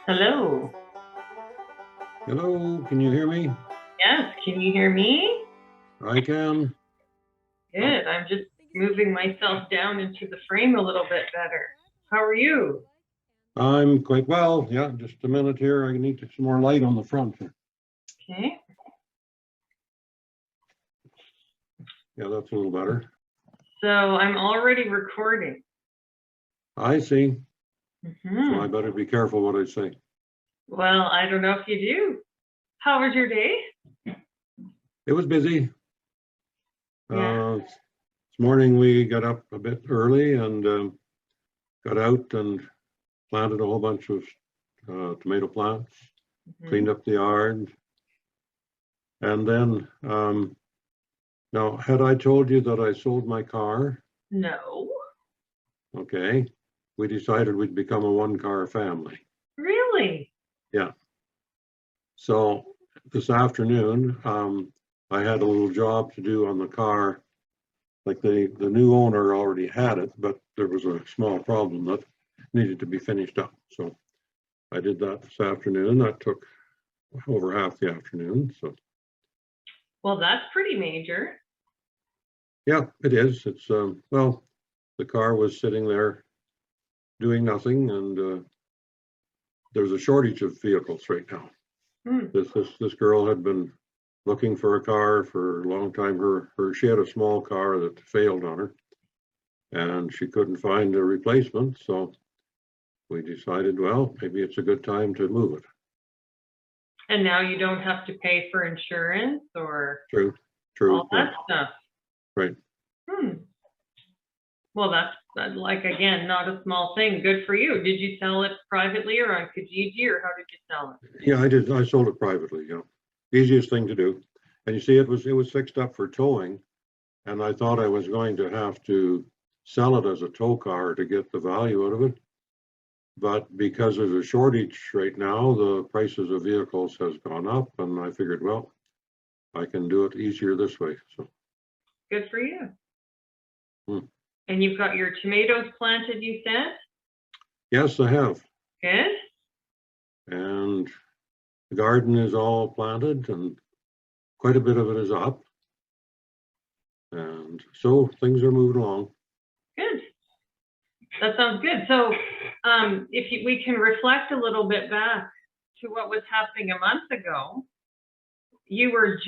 Hello. Hello, can you hear me? Yes, can you hear me? I can. Good. I'm just moving myself down into the frame a little bit better. How are you? I'm quite well. Yeah, just a minute here. I need some more light on the front. Okay. Yeah, that's a little better. So I'm already recording. I see. Mm-hmm. So I better be careful what I say. Well, I don't know if you do. How was your day? It was busy. Yeah. This morning we got up a bit early and got out and planted a whole bunch of tomato plants, cleaned up the yard. And then, now, had I told you that I sold my car? No. Okay. We decided we'd become a one-car family. Really? Yeah. So this afternoon, I had a little job to do on the car. Like the new owner already had it, but there was a small problem that needed to be finished up. So I did that this afternoon. That took over half the afternoon. So Well, that's pretty major. yeah, it is. It's well, the car was sitting there doing nothing, and there's a shortage of vehicles right now. This girl had been looking for a car for a long time. She had a small car that failed on her, and she couldn't find a replacement. So we decided, well, maybe it's a good time to move it. And now you don't have to pay for insurance or True. all that stuff. Right. Well, that's like, again, not a small thing. Good for you. Did you sell it privately or on Kijiji, or how did you sell it? Yeah, I did. I sold it privately. Yeah, easiest thing to do. And you see, it was fixed up for towing, and I thought I was going to have to sell it as a tow car to get the value out of it. But because there's a shortage right now, the prices of vehicles has gone up, and I figured, well, I can do it easier this way. So good for you. And you've got your tomatoes planted, you said? Yes, I have. Good. And the garden is all planted, and quite a bit of it is up. And so things are moving along. Good. That sounds good. So if we can reflect a little bit back to what was happening a month ago, you were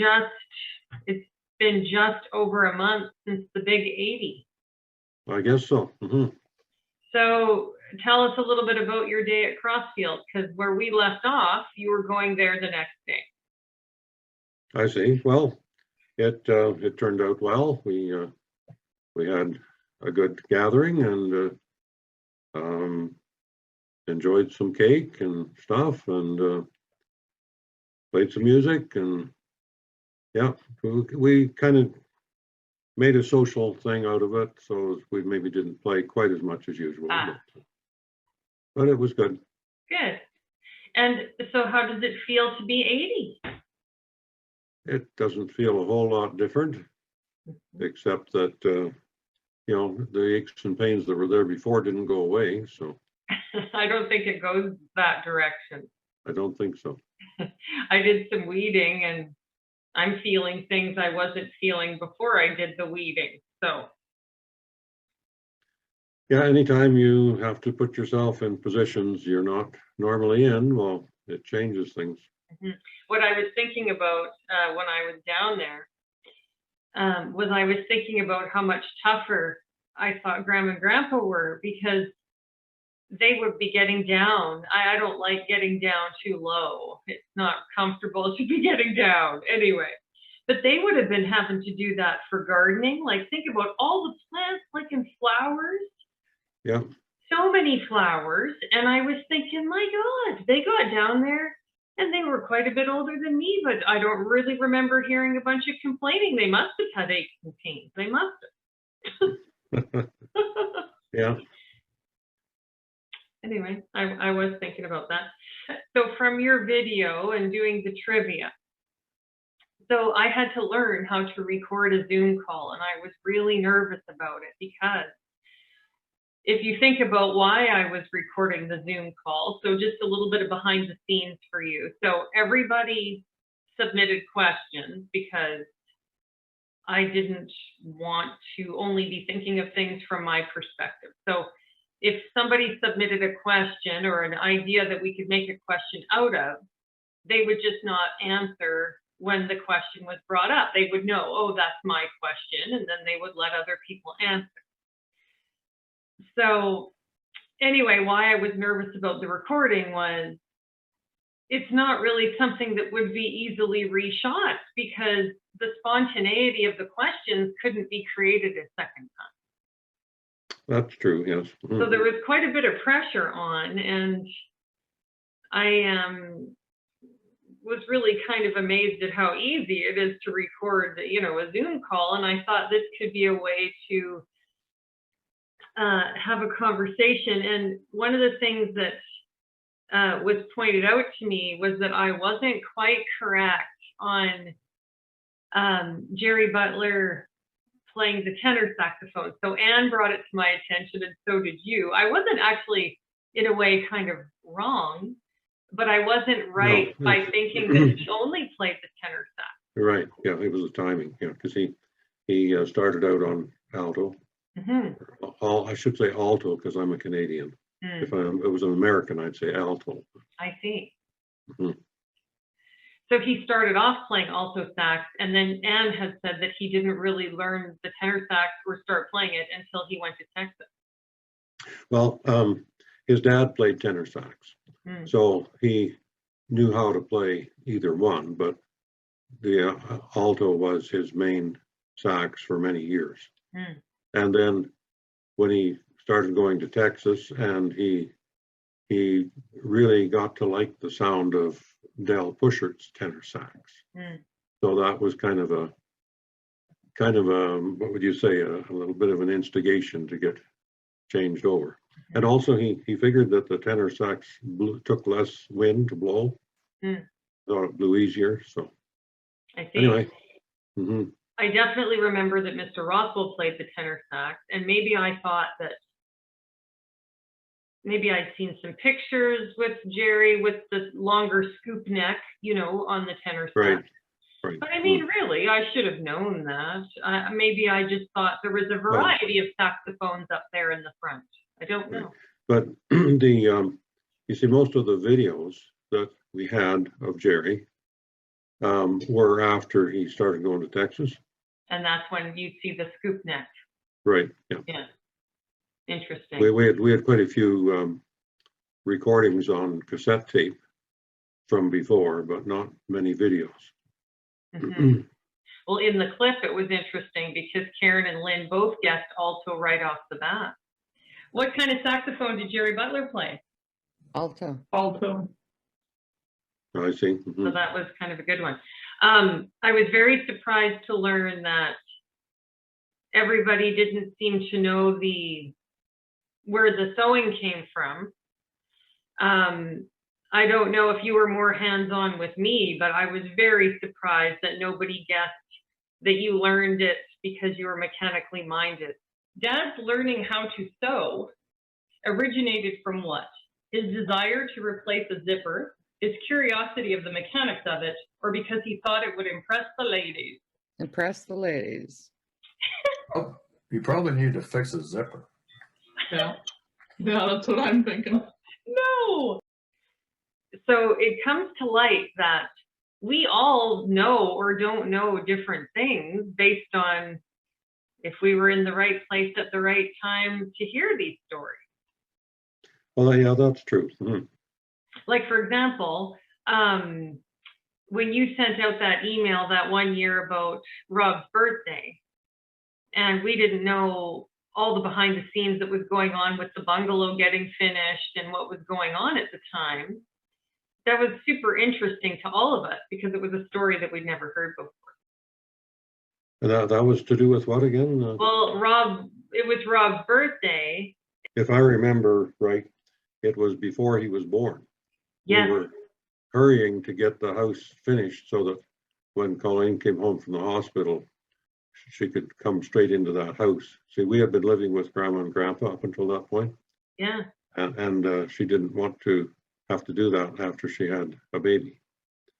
it's been just over a month since the big 80. I guess so. So tell us a little bit about your day at Crossfield, because where we left off, you were going there the next day. I see. Well, it turned out well. We had a good gathering and enjoyed some cake and stuff, and played some music, and yeah, we kind of made a social thing out of it. So we maybe didn't play quite as much as usual, but it was good. Good. And so how does it feel to be 80? It doesn't feel a whole lot different, except that you know, the aches and pains that were there before didn't go away. So I don't think it goes that direction. I don't think so. I did some weeding, and I'm feeling things I wasn't feeling before I did the weeding. So yeah, anytime you have to put yourself in positions you're not normally in, well, it changes things. What I was thinking about when I was down there was I was thinking about how much tougher I thought Grandma and Grandpa were, because they would be getting down. I don't like getting down too low. It's not comfortable to be getting down anyway. But they would have been having to do that for gardening. Like, think about all the plants, like in flowers. Yeah. So many flowers. And I was thinking, my God, they got down there And they were quite a bit older than me, but I don't really remember hearing a bunch of complaining. They must have had aches and pains. They must have. Yeah. Anyway, I was thinking about that. So from your video and doing the trivia, so I had to learn how to record a Zoom call, and I was really nervous about it because if you think about why I was recording the Zoom call, so just a little bit of behind the scenes for you. So everybody submitted questions because I didn't want to only be thinking of things from my perspective. So if somebody submitted a question or an idea that we could make a question out of, they would just not answer when the question was brought up. They would know, oh, that's my question, and then they would let other people answer. So anyway, why I was nervous about the recording was it's not really something that would be easily reshot because the spontaneity of the questions couldn't be created a second time. That's true, yes. So there was quite a bit of pressure on, and I was really kind of amazed at how easy it is to record, a Zoom call. And I thought this could be a way to have a conversation. And one of the things that was pointed out to me was that I wasn't quite correct on Jerry Butler playing the tenor saxophone. So Anne brought it to my attention, and so did you. I wasn't actually, in a way, kind of wrong, but I wasn't right by thinking that he only played the tenor sax. Right. Yeah, it was the timing. Yeah, because he started out on alto. I should say alto because I'm a Canadian. If it was an American, I'd say alto. I see. So he started off playing alto sax, and then Anne had said that he didn't really learn the tenor sax or start playing it until he went to Texas. Well, his dad played tenor sax, so he knew how to play either one, but the alto was his main sax for many years. And then when he started going to Texas, and he really got to like the sound of Del Pushert's tenor sax. So that was kind of a what would you say, a little bit of an instigation to get changed over. And also he figured that the tenor sax took less wind to blow. Thought it blew easier. So I see. Anyway. I definitely remember that Mr. Roswell played the tenor sax, and maybe I thought that maybe I'd seen some pictures with Jerry with the longer scoop neck, on the tenor sax. Right. But I mean, really, I should have known that. Maybe I just thought there was a variety of saxophones up there in the front. I don't know. But you see, most of the videos that we had of Jerry were after he started going to Texas. And that's when you see the scoop neck. Right. Yeah. Yeah. Interesting. We had quite a few recordings on cassette tape from before, but not many videos. Well, in the clip, it was interesting because Karen and Lynn both guessed alto right off the bat. What kind of saxophone did Jerry Butler play? Alto. I see. So that was kind of a good one. I was very surprised to learn that everybody didn't seem to know where the sewing came from. I don't know if you were more hands-on with me, but I was very surprised that nobody guessed that you learned it because you were mechanically minded. Dad's learning how to sew originated from what? His desire to replace a zipper, his curiosity of the mechanics of it, or because he thought it would impress the ladies? Impress the ladies. Oh, you probably need to fix a zipper. Yeah, that's what I'm thinking. No. So it comes to light that we all know or don't know different things based on if we were in the right place at the right time to hear these stories. Well, yeah, that's true. Like, for example, when you sent out that email that one year about Rob's birthday, and we didn't know all the behind the scenes that was going on with the bungalow getting finished and what was going on at the time, that was super interesting to all of us because it was a story that we'd never heard before. And that was to do with what again? Well, it was Rob's birthday. If I remember right, it was before he was born. Yes. We were hurrying to get the house finished so that when Colleen came home from the hospital, she could come straight into that house. See, we had been living with Grandma and Grandpa up until that point. Yeah. And she didn't want to have to do that after she had a baby.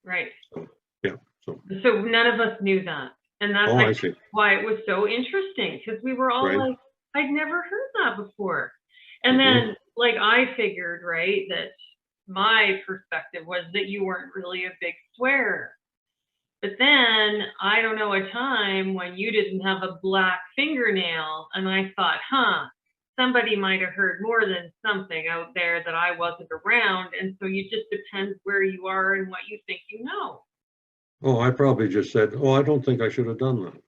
Right. So, yeah. So none of us knew that. And that's I see. why it was so interesting, because we were all Right. like, I'd never heard that before. And then like I figured, right, that my perspective was that you weren't really a big swearer. But then I don't know a time when you didn't have a black fingernail, and I thought, somebody might have heard more than something out there that I wasn't around. And so it just depends where you are and what you think you know. Oh, I probably just said, oh, I don't think I should have done that.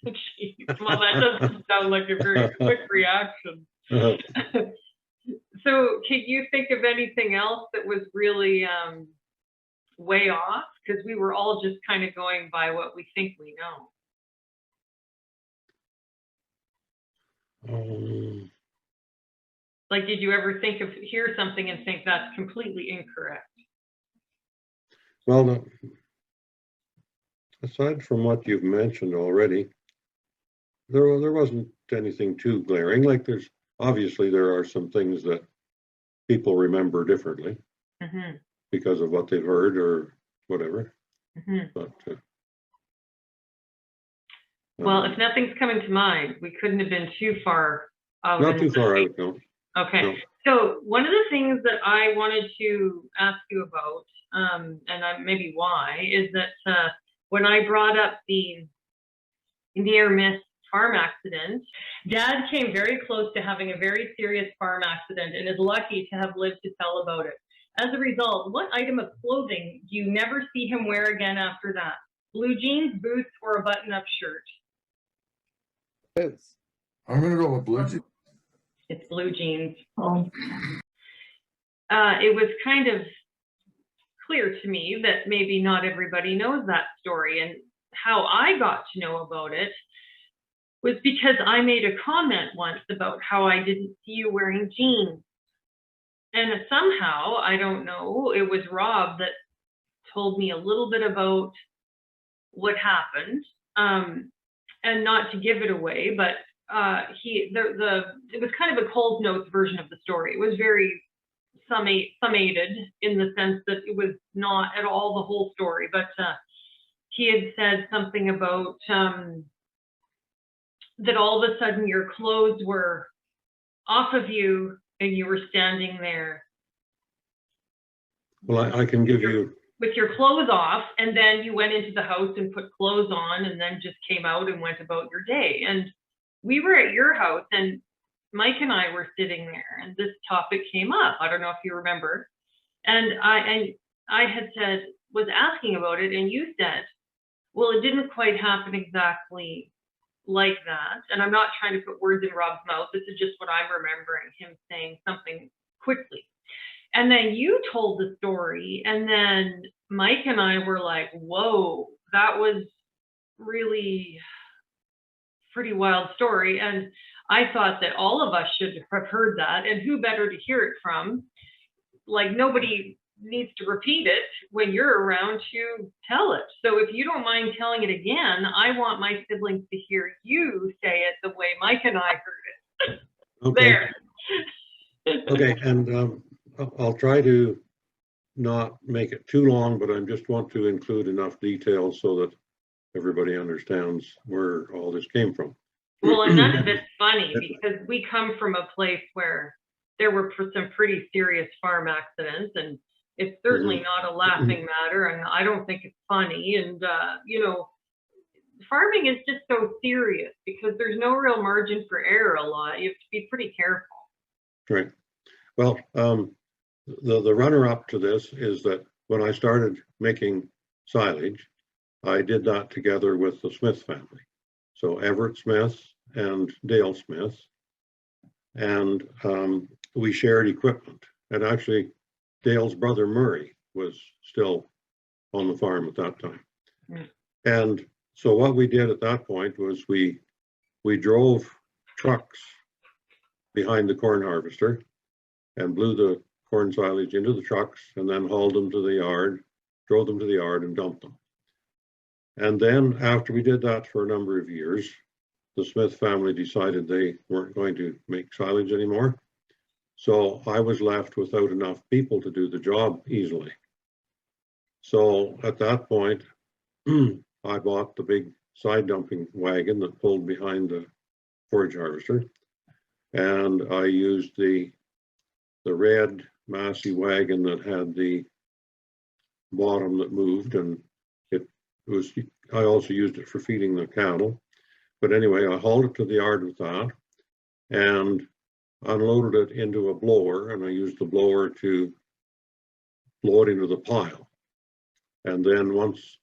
Jeez. Well, that doesn't sound like a very quick reaction. Uh, So can you think of anything else that was really way off? Because we were all just kind of going by what we think we know. Like, did you ever hear something and think that's completely incorrect? well, aside from what you've mentioned already, there wasn't anything too glaring. Like obviously there are some things that people remember differently because of what they've heard or whatever. But well, if nothing's coming to mind, we couldn't have been too far out. Not too far out, no. Okay. No. So one of the things that I wanted to ask you about, and maybe why, is that when I brought up the near-miss farm accident, Dad came very close to having a very serious farm accident and is lucky to have lived to tell about it. As a result, what item of clothing do you never see him wear again after that? Blue jeans, boots, or a button-up shirt? Boots. I'm gonna go with blue jeans. It's blue jeans. Oh, It was kind of clear to me that maybe not everybody knows that story, and how I got to know about it was because I made a comment once about how I didn't see you wearing jeans. And somehow, I don't know, it was Rob that told me a little bit about what happened, and not to give it away, but it was kind of a Coles Notes version of the story. It was very summated in the sense that it was not at all the whole story, but he had said something about that all of a sudden your clothes were off of you and you were standing there. Well, I can give you. With your clothes off, and then you went into the house and put clothes on and then just came out and went about your day. And we were at your house and Mike and I were sitting there and this topic came up. I don't know if you remember. And I was asking about it, and you said, well, it didn't quite happen exactly like that. And I'm not trying to put words in Rob's mouth. This is just what I'm remembering, him saying something quickly. And then you told the story, and then Mike and I were like, whoa, that was really pretty wild story. And I thought that all of us should have heard that, and who better to hear it from? Like, nobody needs to repeat it when you're around to tell it. So if you don't mind telling it again, I want my siblings to hear you say it the way Mike and I heard it. Okay. There. Okay, and I'll try to not make it too long, but I just want to include enough details so that everybody understands where all this came from. Well, and none of it's funny because we come from a place where there were some pretty serious farm accidents, and it's certainly not a laughing matter, and I don't think it's funny. And, farming is just so serious because there's no real margin for error a lot. You have to be pretty careful. Right. Well, the runner-up to this is that when I started making silage, I did that together with the Smith family. So Everett Smith and Dale Smith, and we shared equipment. And actually, Dale's brother Murray was still on the farm at that time. Mm. And so what we did at that point was we drove trucks behind the corn harvester and blew the corn silage into the trucks and then hauled them to the yard, drove them to the yard and dumped them. And then after we did that for a number of years, the Smith family decided they weren't going to make silage anymore. So I was left without enough people to do the job easily. So at that point, I bought the big side dumping wagon that pulled behind the forage harvester. And I used the red Massey wagon that had the bottom that moved, and I also used it for feeding the cattle. But anyway, I hauled it to the yard with that and unloaded it into a blower, and I used the blower to blow it into the pile. And then once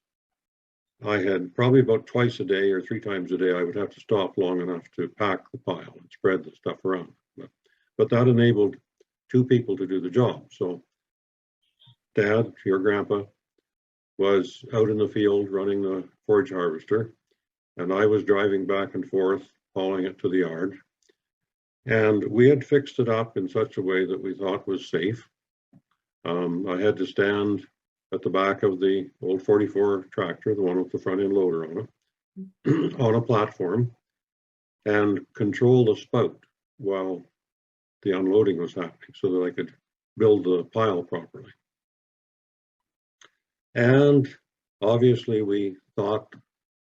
I had probably about twice a day or 3 times a day, I would have to stop long enough to pack the pile and spread the stuff around. But that enabled 2 people to do the job. So Dad, your grandpa, was out in the field running the forage harvester, and I was driving back and forth, hauling it to the yard. And we had fixed it up in such a way that we thought was safe. I had to stand at the back of the old 44 tractor, the one with the front end loader on it, on a platform, and control the spout while the unloading was happening so that I could build the pile properly. And obviously we thought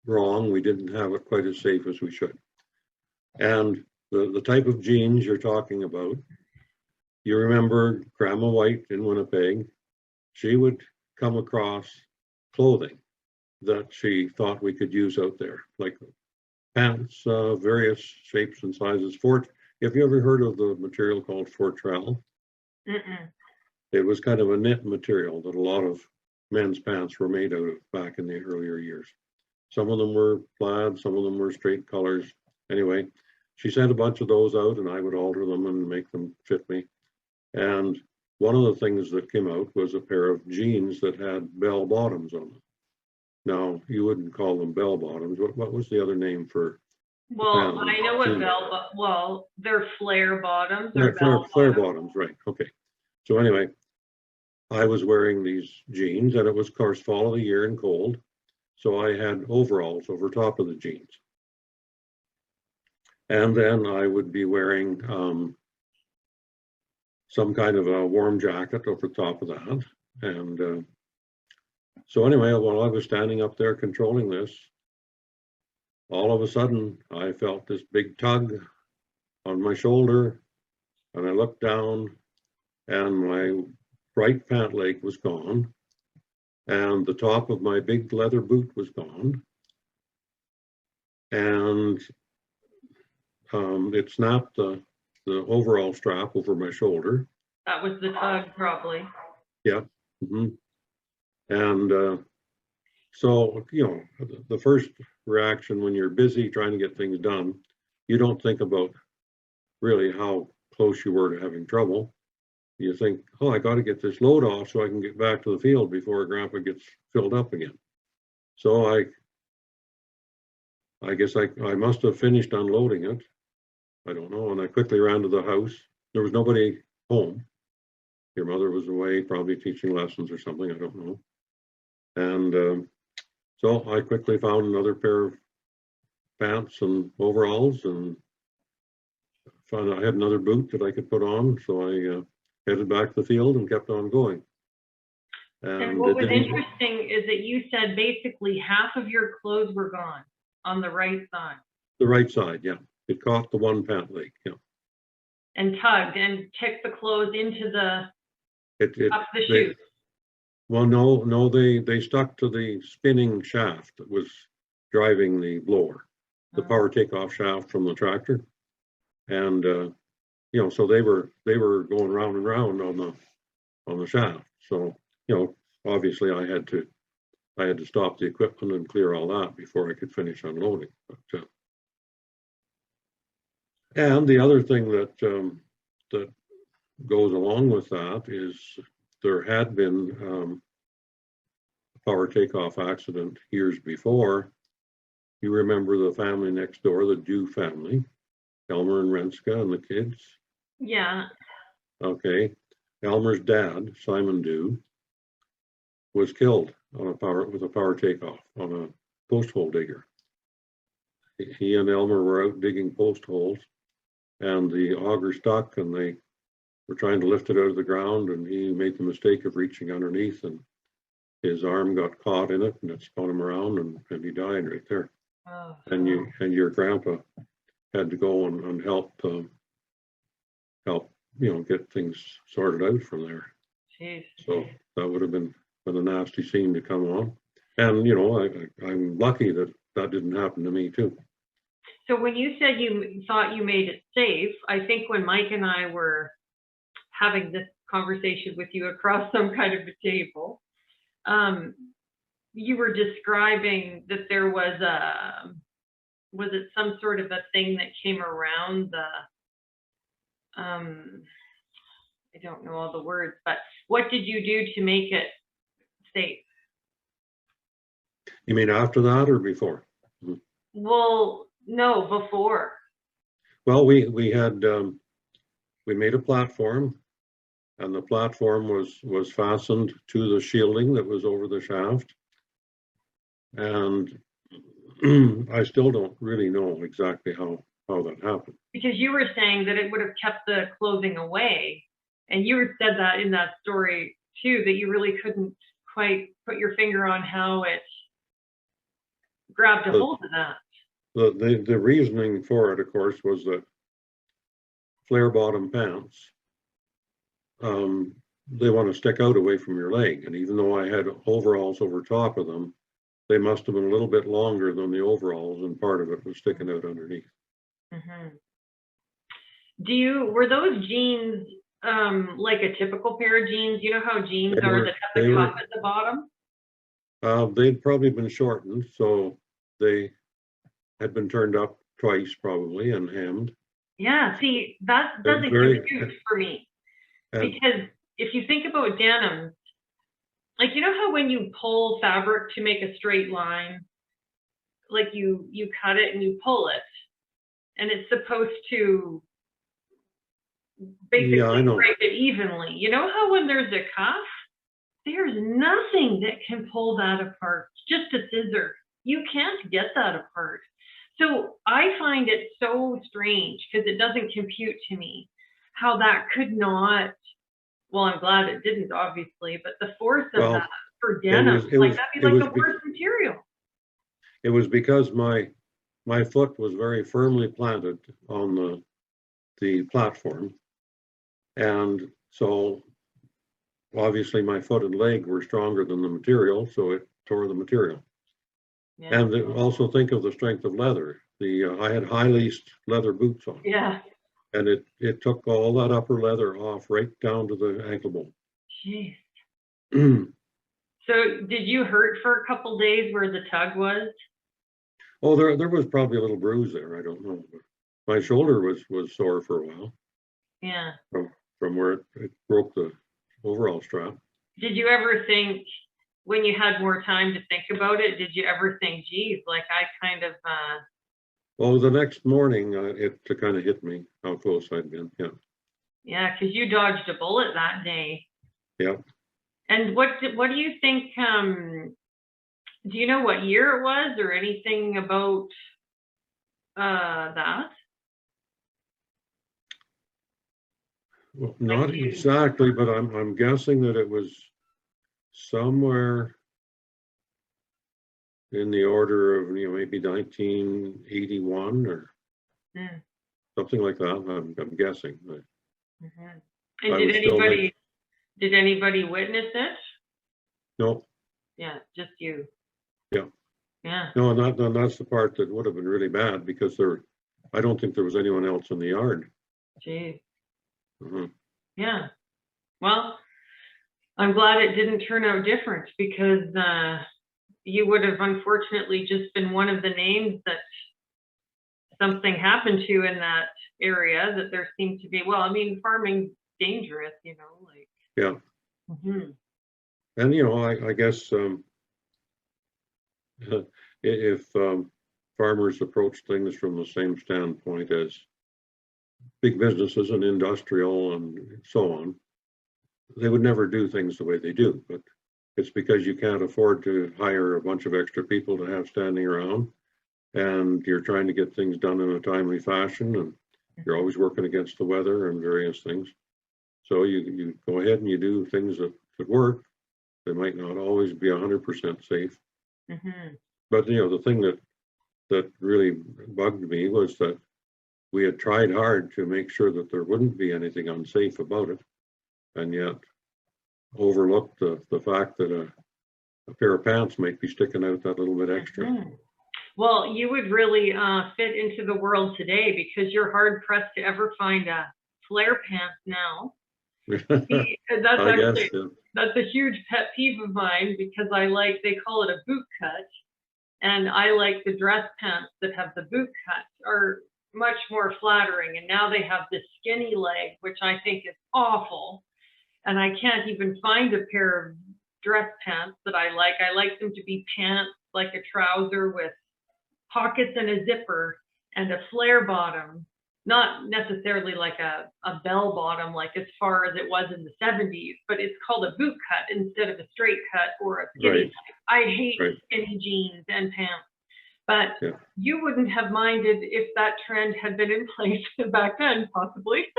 wrong. We didn't have it quite as safe as we should. And the type of jeans you're talking about, you remember Grandma White in Winnipeg, she would come across clothing that she thought we could use out there, like pants, various shapes and sizes. Have you ever heard of the material called Fortrel? Mm-mm. It was kind of a knit material that a lot of men's pants were made out of back in the earlier years. Some of them were plaid, some of them were straight colors. Anyway, she sent a bunch of those out and I would alter them and make them fit me. And one of the things that came out was a pair of jeans that had bell bottoms on them. Now, you wouldn't call them bell bottoms. What was the other name for? Well, Yeah. I know what they're flare bottoms or Flare bottoms, right. Okay. So anyway, I was wearing these jeans and it was, of course, fall of the year and cold. So I had overalls over top of the jeans. And then I would be wearing some kind of a warm jacket over the top of that. And so anyway, while I was standing up there controlling this, all of a sudden I felt this big tug on my shoulder and I looked down and my right pant leg was gone and the top of my big leather boot was gone. And it snapped the overall strap over my shoulder. That was the tug, probably. Yeah. Mm-hmm. And so, you know, the first reaction when you're busy trying to get things done, you don't think about really how close you were to having trouble. You think, oh, I got to get this load off so I can get back to the field before Grandpa gets filled up again. So I guess I must have finished unloading it. I don't know. And I quickly ran to the house. There was nobody home. Your mother was away, probably teaching lessons or something. I don't know. And so I quickly found another pair of pants and overalls and found I had another boot that I could put on. So I headed back to the field and kept on going. And what was interesting is that you said basically half of your clothes were gone on the right side. The right side, yeah. It caught the one pant leg, yeah. And tugged and took the clothes into the up the they, chute. well, no, they stuck to the spinning shaft that was driving the blower, the power takeoff shaft from the tractor. And you know, so they were going round and round on the shaft. So, you know, obviously I had to stop the equipment and clear all that before I could finish unloading. But, and the other thing that that goes along with that is there had been power takeoff accident years before. You remember the family next door, the Dew family, Elmer and Renska and the kids? Yeah. Okay. Elmer's dad, Simon Dew, was killed on with a power takeoff on a post hole digger. He and Elmer were out digging post holes, and the auger stuck, and they were trying to lift it out of the ground, and he made the mistake of reaching underneath, and his arm got caught in it, and it spun him around, and he died right there. Oh, And your grandpa had to go and help get things sorted out from there. jeez. So that would have been a nasty scene to come on. And I'm lucky that didn't happen to me too. So when you said you thought you made it safe, I think when Mike and I were having this conversation with you across some kind of a table, you were describing that there was it some sort of a thing that came around the, I don't know all the words, but what did you do to make it safe? You mean after that or before? Well, no, before. Well, we had we made a platform, and the platform was fastened to the shielding that was over the shaft. And I still don't really know exactly how that happened. Because you were saying that it would have kept the clothing away, and you said that in that story too, that you really couldn't quite put your finger on how it grabbed a hold of that. The reasoning for it, of course, was that flare bottom pants, they want to stick out away from your leg. And even though I had overalls over top of them, they must have been a little bit longer than the overalls, and part of it was sticking out underneath. Mm-hmm. Were those jeans like a typical pair of jeans? You know how jeans They are were- that have they the were- cuff at the bottom? They'd probably been shortened, so they had been turned up twice probably and hemmed. Yeah, see, that They're doesn't very- compute for me. And Because if you think about denim, like, you know how when you pull fabric to make a straight line, like you cut it and you pull it, and it's supposed to basically Yeah, I know. break it evenly. You know how when there's a cuff, there's nothing that can pull that apart, just a scissor. You can't get that apart. So I find it so strange because it doesn't compute to me how that could not, well, I'm glad it didn't, obviously, but the force of Well, that for denim, it like was- that'd be it like was a be- worse material. It was because my foot was very firmly planted on the platform. And so obviously my foot and leg were stronger than the material, so it tore the material. Yeah. And also think of the strength of leather. I had high-laced leather boots on, Yeah. and it took all that upper leather off right down to the ankle bone. Jeez. So did you hurt for a couple days where the tug was? Oh, there was probably a little bruise there. I don't know. But my shoulder was sore for a while Yeah. from where it broke the overall strap. Did you ever think, when you had more time to think about it, did you ever think, geez, like I kind of, Oh, the next morning, it kind of hit me how close I'd been. Yeah. yeah, because you dodged a bullet that day. Yep. And what do you think, do you know what year it was or anything about that? Well, not exactly, but I'm guessing that it was somewhere in the order of maybe 1981 or Mm, something like that. I'm guessing. mhm. I And was still did anybody witness it? No, Yeah, just you. Yeah. Yeah. no, that's the part that would have been really bad because I don't think there was anyone else in the yard. Geez. Mhm. Yeah. Well, I'm glad it didn't turn out different because you would have unfortunately just been one of the names that something happened to in that area that there seemed to be. Well, I mean, farming's dangerous, like. Yeah. Mhm. And I guess if farmers approach things from the same standpoint as big businesses and industrial and so on, they would never do things the way they do. But it's because you can't afford to hire a bunch of extra people to have standing around, and you're trying to get things done in a timely fashion, and you're always working against the weather and various things. So you go ahead and you do things that work. They might not always be 100% safe. But you know, the thing that really bugged me was that we had tried hard to make sure that there wouldn't be anything unsafe about it, and yet overlooked the fact that a pair of pants might be sticking out that little bit extra. Well, you would really fit into the world today, because you're hard pressed to ever find a flare pants now. That's a huge pet peeve of mine, because they call it a boot cut, and I like the dress pants that have the boot cut are much more flattering, and now they have this skinny leg, which I think is awful, and I can't even find a pair of dress pants that I like. I like them to be pants, like a trouser with pockets and a zipper and a flare bottom, not necessarily like a bell bottom, like as far as it was in the 70s, but it's called a boot cut instead of a straight cut or a skinny. Right. I hate skinny jeans and pants, but you wouldn't have minded if that trend had been in place back then, possibly.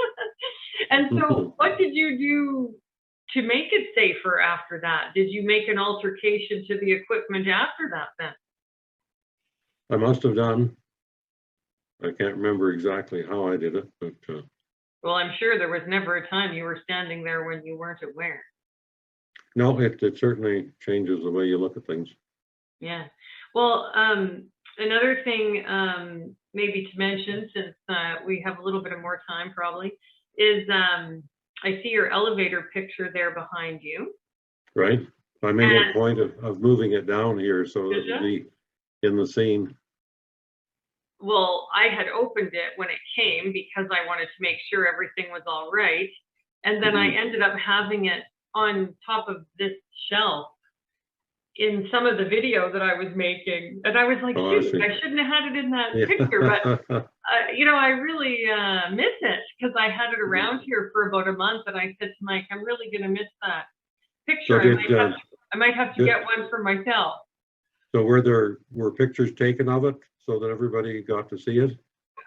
And so what did you do to make it safer after that? Did you make an altercation to the equipment after that then? I must have done. I can't remember exactly how I did it, but well, I'm sure there was never a time you were standing there when you weren't aware. no, it certainly changes the way you look at things. Yeah. Well, another thing maybe to mention, since we have a little bit of more time probably, is I see your elevator picture there behind you. Right. I made a point of moving it down here so that it'll be in the scene. Well, I had opened it when it came because I wanted to make sure everything was all right. And then I ended up having it on top of this shelf in some of the video that I was making. And I was like, shoot, I shouldn't have had it in that picture. But, you know, I really miss it, because I had it around here for about a month. And I said to Mike, I'm really going to miss that picture. So I might have to get one for myself. So were pictures taken of it so that everybody got to see it?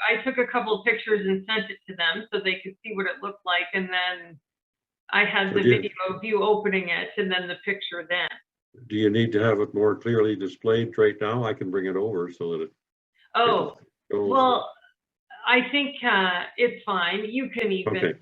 I took a couple of pictures and sent it to them so they could see what it looked like. And then I had the video of you opening it and then the picture then. Do you need to have it more clearly displayed right now? I can bring it over so that it. Oh, well, I think it's fine. You can even,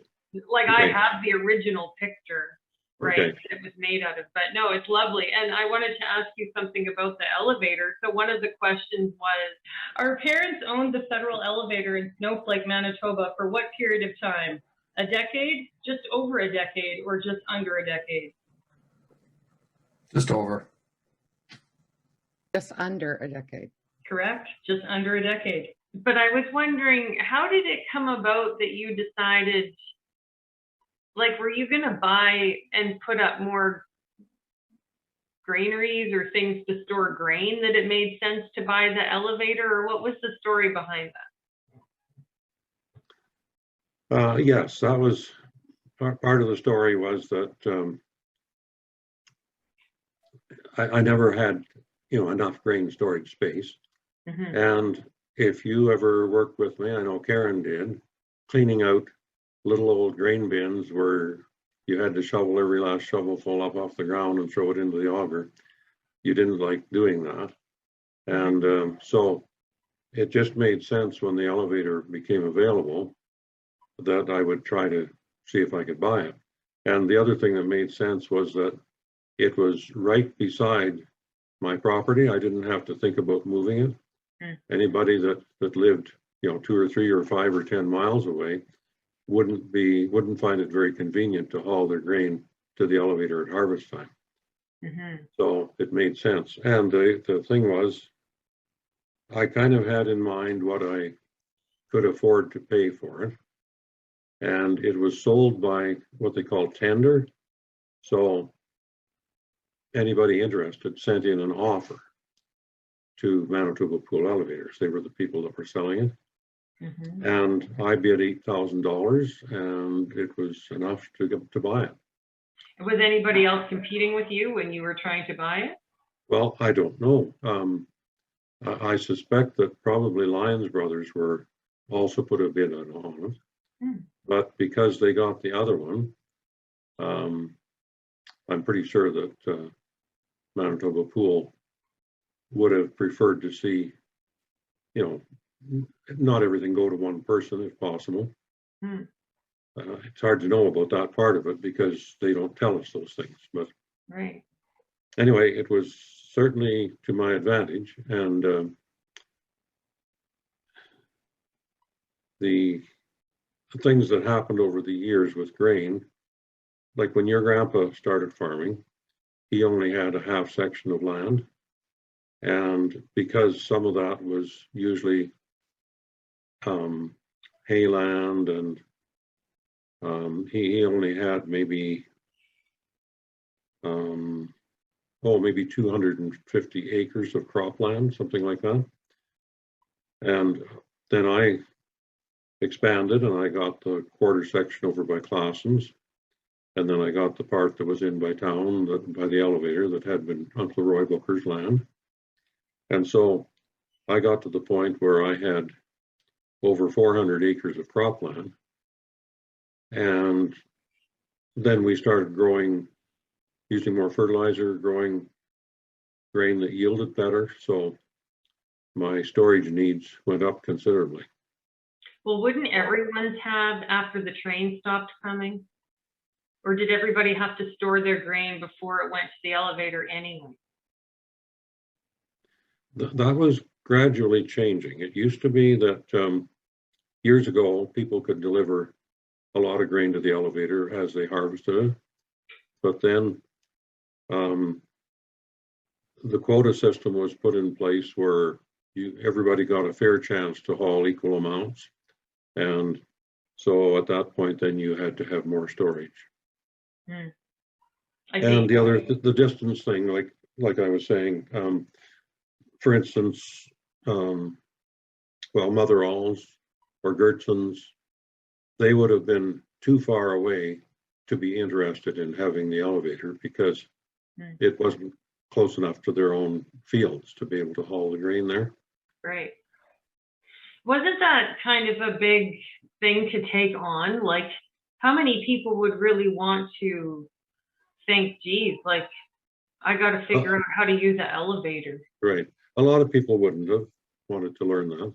I have the original picture, right, that it was made out of, but no, it's lovely. And I wanted to ask you something about the elevator. So one of the questions was, our parents owned the federal elevator in Snowflake, Manitoba for what period of time? A decade, just over a decade, or just under a decade? Just over. Just under a decade. Correct, just under a decade. But I was wondering, how did it come about that you decided, like, were you going to buy and put up more granaries or things to store grain that it made sense to buy the elevator, or what was the story behind that? Yes, that was part of the story, was that I never had, enough grain storage space. And if you ever worked with me, I know Karen did, cleaning out little old grain bins where you had to shovel every last shovelful up off the ground and throw it into the auger. You didn't like doing that. And so it just made sense when the elevator became available that I would try to see if I could buy it. And the other thing that made sense was that it was right beside my property. I didn't have to think about moving it. Anybody that lived, 2 or 3 or 5 or 10 miles away wouldn't find it very convenient to haul their grain to the elevator at harvest time. So it made sense. And the thing was, I kind of had in mind what I could afford to pay for it. And it was sold by what they call tender. So anybody interested sent in an offer. to Manitoba Pool Elevators. They were the people that were selling it. Mhm. And I bid $8,000 and it was enough to buy it. Was anybody else competing with you when you were trying to buy it? Well, I don't know. I suspect that probably Lyons Brothers were also put a bid on it. Hmm. But because they got the other one, I'm pretty sure that Manitoba Pool would have preferred to see, you know, not everything go to one person if possible. Hmm. It's hard to know about that part of it because they don't tell us those things. But Right. anyway, it was certainly to my advantage. And the things that happened over the years with grain, like when your grandpa started farming, he only had a half section of land. And because some of that was usually hayland, and he only had maybe maybe 250 acres of cropland, something like that. And then I expanded and I got the quarter section over by Clausen's. And then I got the part that was in by town, by the elevator, that had been Uncle Roy Booker's land. And so I got to the point where I had over 400 acres of cropland. And then we started using more fertilizer, growing grain that yielded better. So my storage needs went up considerably. Well, wouldn't everyone's have after the train stopped coming? Or did everybody have to store their grain before it went to the elevator anyway? That was gradually changing. It used to be that years ago, people could deliver a lot of grain to the elevator as they harvested it. But then the quota system was put in place where everybody got a fair chance to haul equal amounts. And so at that point, then you had to have more storage. And the distance thing, like I was saying, for instance, Mother All's or Gertson's, they would have been too far away to be interested in having the elevator because it wasn't close enough to their own fields to be able to haul the grain there. Right. Wasn't that kind of a big thing to take on? Like, how many people would really want to think, geez, like, I got to figure out how to use the elevator? Right. A lot of people wouldn't have wanted to learn that.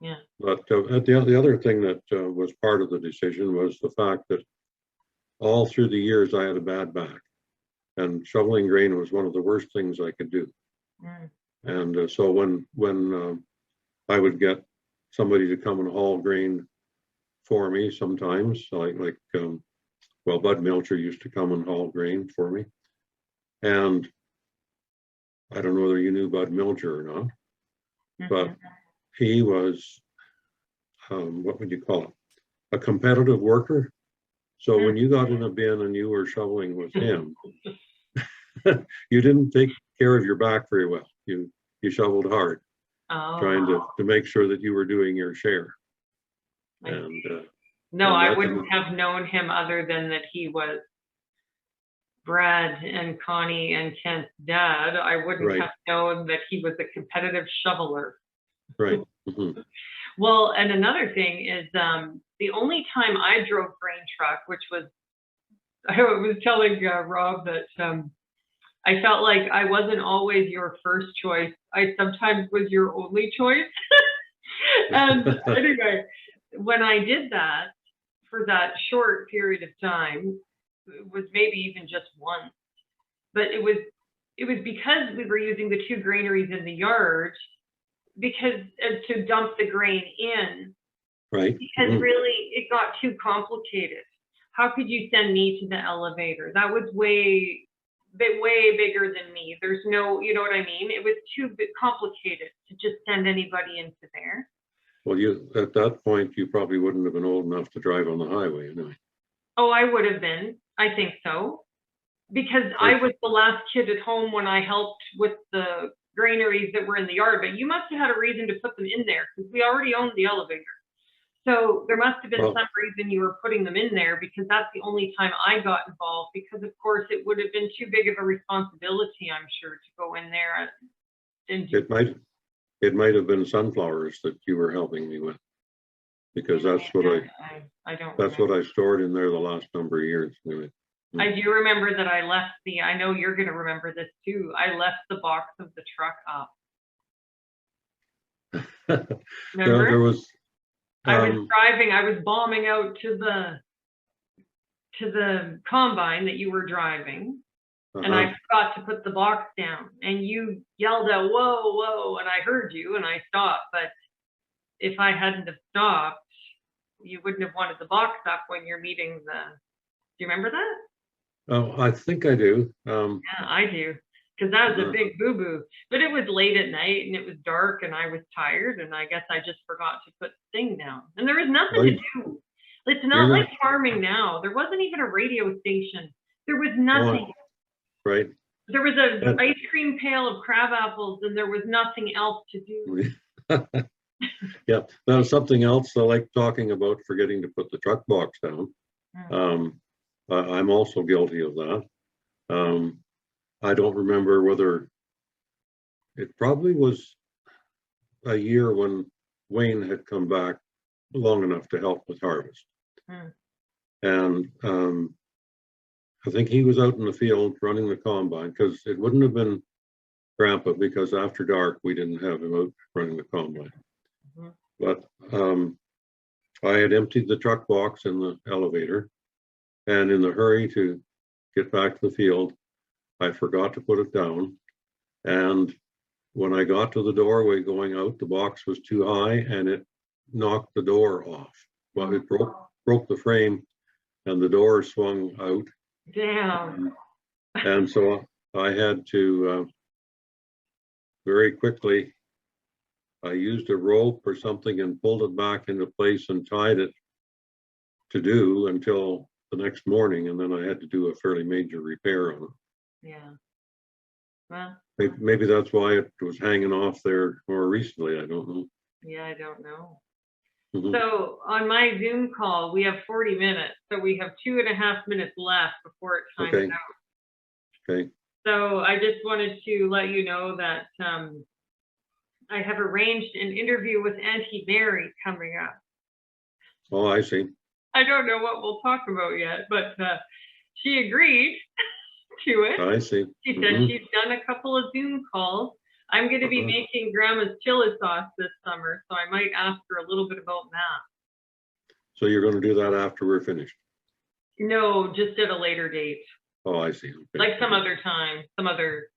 Yeah. But the other thing that was part of the decision was the fact that all through the years I had a bad back, and shoveling grain was one of the worst things I could do. And so when I would get somebody to come and haul grain for me sometimes, like Bud Melcher used to come and haul grain for me. And I don't know whether you knew Bud Melcher or not, but he was, what would you call it? A competitive worker. So when you got in a bin and you were shoveling with him, you didn't take care of your back very well. You shoveled hard, trying to make sure that you were doing your share. And no, I wouldn't have known him other than that he was Brad and Connie and Kent's dad. I wouldn't have known that he was a competitive shoveler. Right. Well, and another thing is the only time I drove grain truck, which was, I was telling Rob that I felt like I wasn't always your first choice. I sometimes was your only choice. And anyway, when I did that for that short period of time, it was maybe even just once, but it was because we were using the two granaries in the yard because to dump the grain in. Right. Because really it got too complicated. How could you send me to the elevator? That was way bigger than me. There's no, you know what I mean? It was too complicated to just send anybody into there. Well, at that point, you probably wouldn't have been old enough to drive on the highway anyway. Oh, I would have been. I think so. Because I was the last kid at home when I helped with the granaries that were in the yard, but you must have had a reason to put them in there because we already owned the elevator. So there must have been Well- some reason you were putting them in there, because that's the only time I got involved, because of course it would have been too big of a responsibility, I'm sure, to go in there and do. It might have been sunflowers that you were helping me with. Because that's what I don't that's remember. what I stored in there the last number of years. Anyway. I do remember that I left I know you're gonna remember this too, I left the box of the truck up. There Remember? was, I was driving, I was bombing out to the combine that you were driving, and I forgot to put the box down, and you yelled out, "Whoa, whoa," and I heard you and I stopped, but if I hadn't have stopped, you wouldn't have wanted the box up when you're meeting do you remember that? oh, I think I do. Yeah, I do, because that was a Uh-huh. big boo-boo, but it was late at night and it was dark and I was tired, and I guess I just forgot to put the thing down, and there was nothing to Right. do. It's not You're like farming now. There wasn't even a radio station. There was nothing. Right. There was an And- ice cream pail of crab apples and there was nothing else to do. Yeah, now something else I like talking about, forgetting to put the truck box down. I'm also guilty of that. I don't remember whether it probably was a year when Wayne had come back long enough to help with harvest. Hmm. And I think he was out in the field running the combine, because it wouldn't have been Grandpa, because after dark we didn't have him out running the combine. Mhm. But I had emptied the truck box in the elevator, and in the hurry to get back to the field, I forgot to put it down. And when I got to the doorway going out, the box was too high and it knocked the door off. Well, it broke the frame and the door swung out. Damn. And so I had to very quickly, I used a rope or something and pulled it back into place and tied it to do until the next morning. And then I had to do a fairly major repair on it. Yeah. Well, Maybe that's why it was hanging off there more recently. I don't know. yeah, I don't know. Mhm. So on my Zoom call, we have 40 minutes. So we have 2.5 minutes left before it times Okay. out. Okay. So I just wanted to let you know that I have arranged an interview with Auntie Mary coming up. Oh, I see. I don't know what we'll talk about yet, but she agreed to it. I see. She said Mhm. she's done a couple of Zoom calls. I'm going to be Uh-huh. making Grandma's chili sauce this summer, so I might ask her a little bit about that. So you're going to do that after we're finished? No, just at a later date, Oh, I see. Okay. like some other time, some other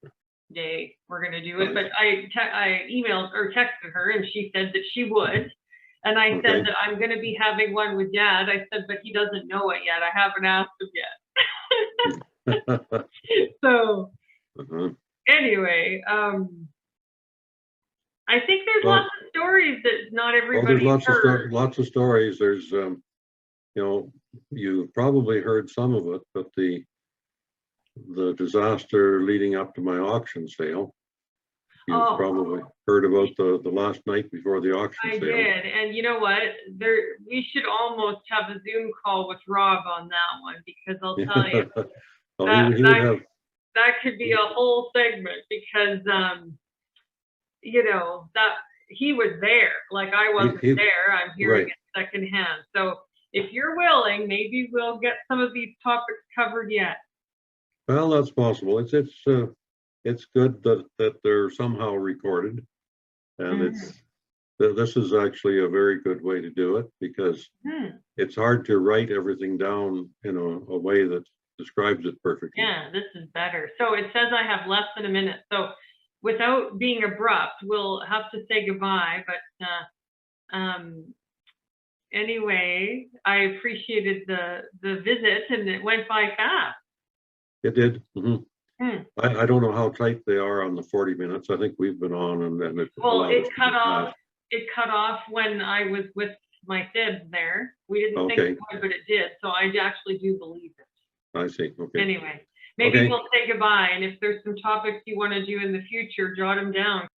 day, we're going to do it. But I emailed or texted her, and she said that she would. And I Okay. said that I'm going to be having one with Dad. I said, but he doesn't know it yet. I haven't asked him yet. So Uh-huh. anyway, I think there's Well- lots of stories that not Well, everybody's there's heard. lots of stories. There's, you've probably heard some of it, but the disaster leading up to my auction sale, you've Oh. probably heard about the last night before the auction I sale. did, and you know what? We should almost have a Zoom call with Rob on that one, because I'll tell you, Oh, he would have, that could be a whole segment, because that he was there, like I wasn't he- there. I'm hearing right. it secondhand. So if you're willing, maybe we'll get some of these topics covered yet. well, that's possible. It's good that they're somehow recorded. And this is actually a very good way to do it, because it's hard to write everything down in a way that describes it perfectly. Yeah, this is better. So it says I have less than a minute. So without being abrupt, we'll have to say goodbye. But anyway, I appreciated the visit, and it went by fast. It did. Mhm. Hmm. I don't know how tight they are on the 40 minutes. I think we've been on, and then it Well, allowed us it to cut get off. past. It cut off when I was with my fibs there. We didn't think Okay. it would, but it did. So I actually do believe it. I see. Okay. Anyway, Maybe Okay. we'll say goodbye, and if there's some topics you want to do in the future, jot them down.